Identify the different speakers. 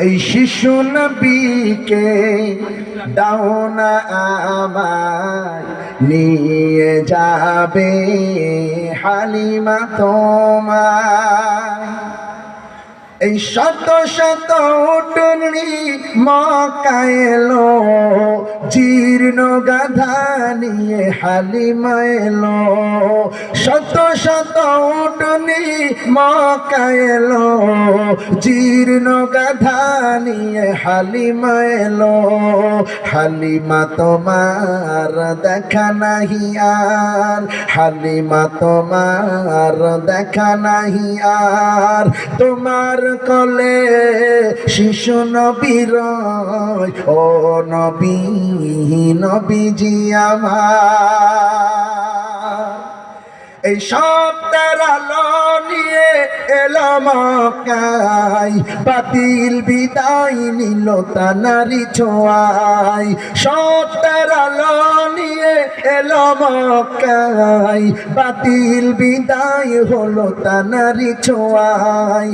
Speaker 1: এই শিশু নবীকে দাও না আমায়, নিয়ে যাবে হালিমা তোমায়। এই শত শত উটনি মক্কায় এলো, জীর্ণ গাধা নিয়ে হালিমা এলো। শত শত উটনি মক্কায় এলো, জীর্ণ গাধা নিয়ে হালিমা এলো। হালিমা তোমার দেখা নাহি আর, হালিমা তোমার দেখা নাহি আর। তোমার কলে শিশু নবী রয়, ও নবী নবীজি আমার। এই সত্যের আলো নিয়ে এলো মক্কায়, বাতিল বিদায় নিল তানারি ছোঁয়ায়। সত্যের আলো নিয়ে এলো মক্কায়, বাতিল বিদায় হলো তানারি ছোঁয়ায়।